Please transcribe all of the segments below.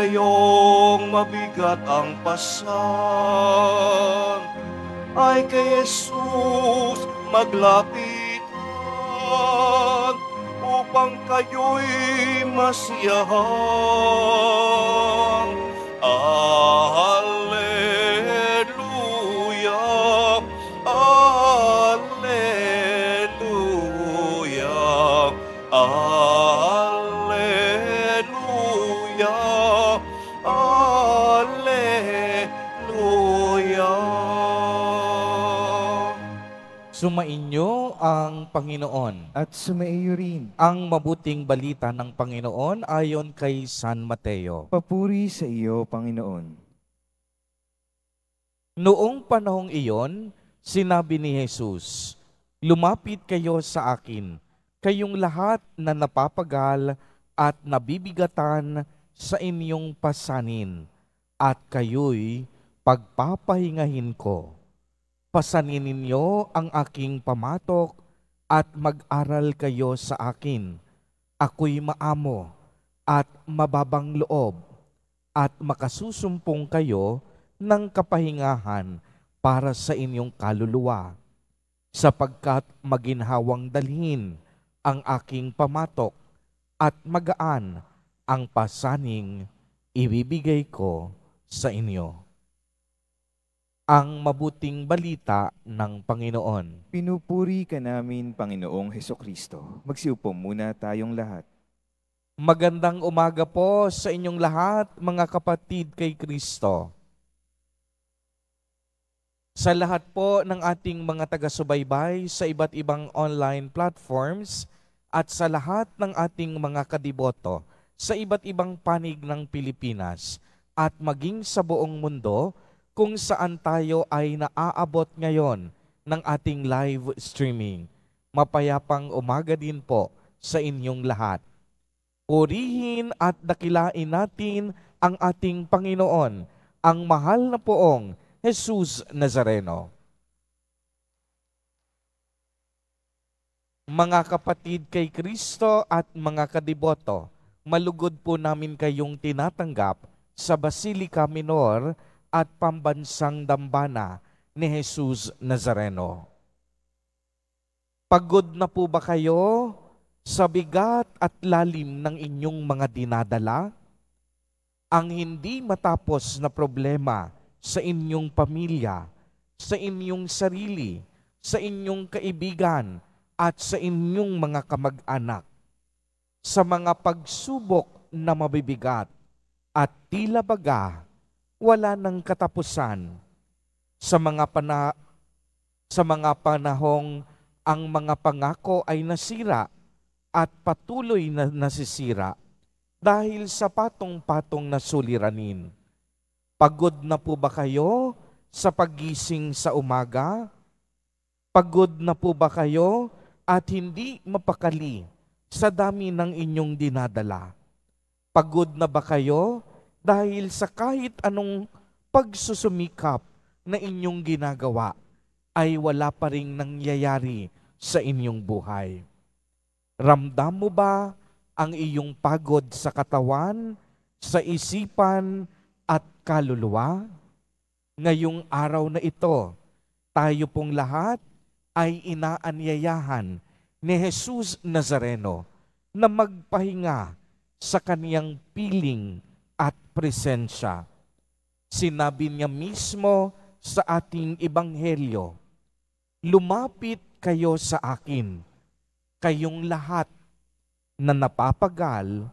gayong mabigat ang pasan, ay kay Jesus maglapitan upang kayo'y masiyahan. Alleluia, alleluia, alleluia, alleluia. Sumainyo ang Panginoon. At sumaiyo rin. Ang mabuting balita ng Panginoon ayon kay San Mateo. Papuri sa iyo, Panginoon. Noong panahong iyon, sinabi ni Jesus, "Lumapit kayo sa akin, kayong lahat na napapagal at nabibigatan sa inyong pasanin, at kayo'y pagpapahingahin ko. Pasanin ninyo ang aking pamatok at mag-aral kayo sa akin. Ako'y maamo at mababang loob, at makasusumpong kayo ng kapahingahan para sa inyong kaluluwa, sapagkat maginhawang dalhin ang aking pamatok at magaan ang pasaning ibibigay ko sa inyo." Ang mabuting balita ng Panginoon. Pinupuri ka namin, Panginoong Hesukristo. Magsiupo muna tayong lahat. Magandang umaga po sa inyong lahat, mga kapatid kay Kristo. Sa lahat po ng ating mga taga-subaybay sa iba't ibang online platforms at sa lahat ng ating mga kadiboto sa iba't ibang panig ng Pilipinas at maging sa buong mundo kung saan tayo ay naaabot ngayon ng ating live streaming. Mapayapang umaga din po sa inyong lahat. Purihin at dakilain natin ang ating Panginoon, ang mahal na poong Jesus Nazareno. Mga kapatid kay Kristo at mga kadiboto, malugod po namin kayong tinatanggap sa Basilica Minor at Pambansang Dambana ni Jesus Nazareno. Pagod na po ba kayo sa bigat at lalim ng inyong mga dinadala? Ang hindi matapos na problema sa inyong pamilya, sa inyong sarili, sa inyong kaibigan, at sa inyong mga kamag-anak, sa mga pagsubok na mabibigat at tila baga wala ng katapusan, sa mga panahong ang mga pangako ay nasira at patuloy na nasisira dahil sa patong-patong na suliranin. Pagod na po ba kayo sa paggising sa umaga? Pagod na po ba kayo at hindi mapakali sa dami ng inyong dinadala? Pagod na ba kayo dahil sa kahit anong pagsusumikap na inyong ginagawa ay wala pa ring nangyayari sa inyong buhay? Ramdam mo ba ang iyong pagod sa katawan, sa isipan at kaluluwa? Ngayong araw na ito, tayo pong lahat ay inaanyayahan ni Jesus Nazareno na magpahinga sa kaniyang piling at presensya. Sinabi niya mismo sa ating ebanghelyo, "Lumapit kayo sa akin, kayong lahat na napapagal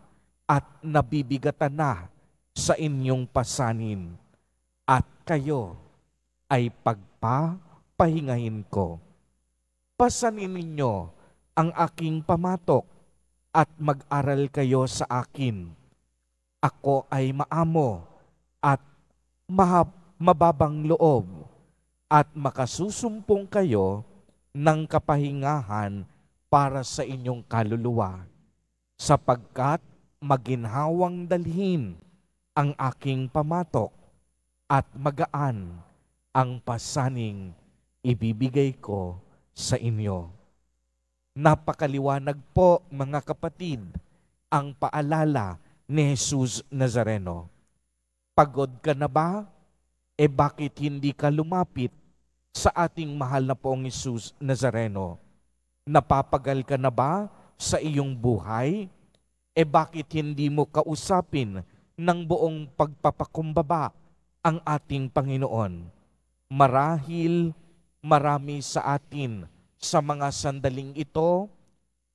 at nabibigatan na sa inyong pasanin, at kayo ay pagpapahingahin ko. Pasanin ninyo ang aking pamatok at mag-aral kayo sa akin. Ako ay maamo at mababang loob, at makasusumpong kayo ng kapahingahan para sa inyong kaluluwa, sapagkat maginhawang dalhin ang aking pamatok at magaan ang pasaning ibibigay ko sa inyo." Napakaliwanag po, mga kapatid, ang paalala ni Jesus Nazareno. Pagod ka na ba? Bakit hindi ka lumapit sa ating mahal na poong Jesus Nazareno? Napapagal ka na ba sa iyong buhay? Bakit hindi mo kausapin ng buong pagpapakumbaba ang ating Panginoon? Marahil marami sa atin sa mga sandaling ito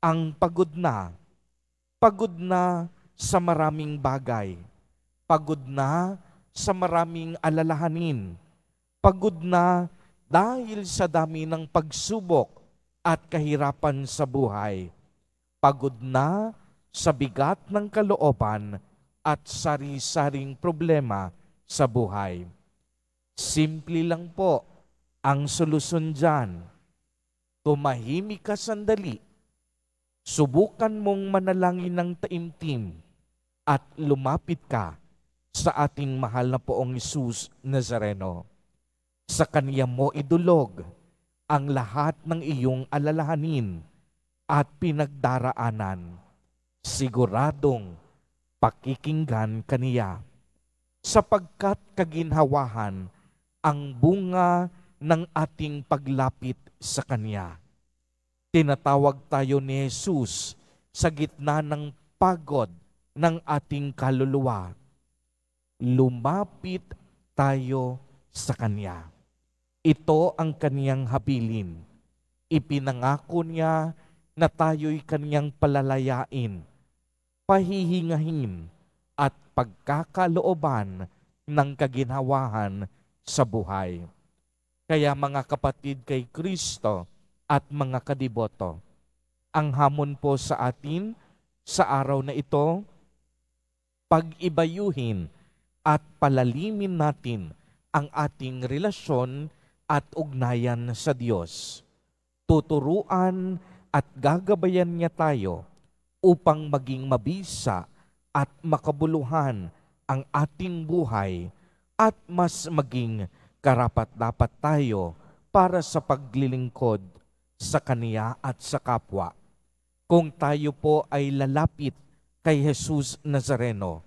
ang pagod na sa maraming bagay, pagod na sa maraming alalahanin, pagod na dahil sa dami ng pagsubok at kahirapan sa buhay, pagod na sa bigat ng kalooban at sari-saring problema sa buhay. Simple lang po ang solusyon dyan. Tumahimik ka sandali. Subukan mong manalangin ng taimtim at lumapit ka sa ating mahal na poong Jesus Nazareno. Sa Kanya mo idulog ang lahat ng iyong alalahanin at pinagdaraanan. Siguradong pakikinggan kaniya, sapagkat kaginhawahan ang bunga ng ating paglapit sa Kanya. Tinatawag tayo ni Jesus sa gitna ng pagod ng ating kaluluwa. Lumapit tayo sa Kanya. Ito ang Kaniyang habilin. Ipinangako niya na tayo'y Kaniyang palalayain, pahihingahin at pagkakalooban ng kaginhawahan sa buhay. Kaya mga kapatid kay Kristo at mga kadiboto, ang hamon po sa atin sa araw na ito, pag-ibayuhin at palalimin natin ang ating relasyon at ugnayan sa Diyos. Tuturuan at gagabayan niya tayo upang maging mabisa at makabuluhan ang ating buhay at mas maging karapat-dapat tayo para sa paglilingkod sa Kaniya at sa kapwa. Kung tayo po ay lalapit kay Jesus Nazareno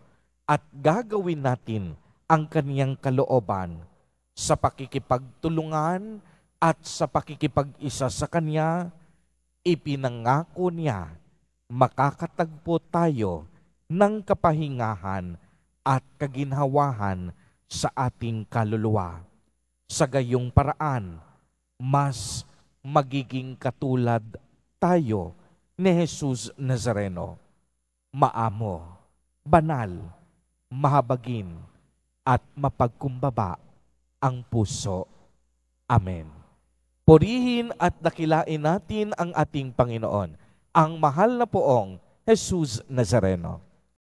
at gagawin natin ang Kaniyang kalooban sa pakikipagtulungan at sa pakikipag-isa sa Kanya, ipinangako niya makakatagpo tayo ng kapahingahan at kaginhawahan sa ating kaluluwa. Sa gayong paraan, mas magiging katulad tayo ni Jesus Nazareno. Maamo, banal, mahabagin, at mapagkumbaba ang puso. Amen. Purihin at dakilain natin ang ating Panginoon, ang mahal na poong Jesus Nazareno.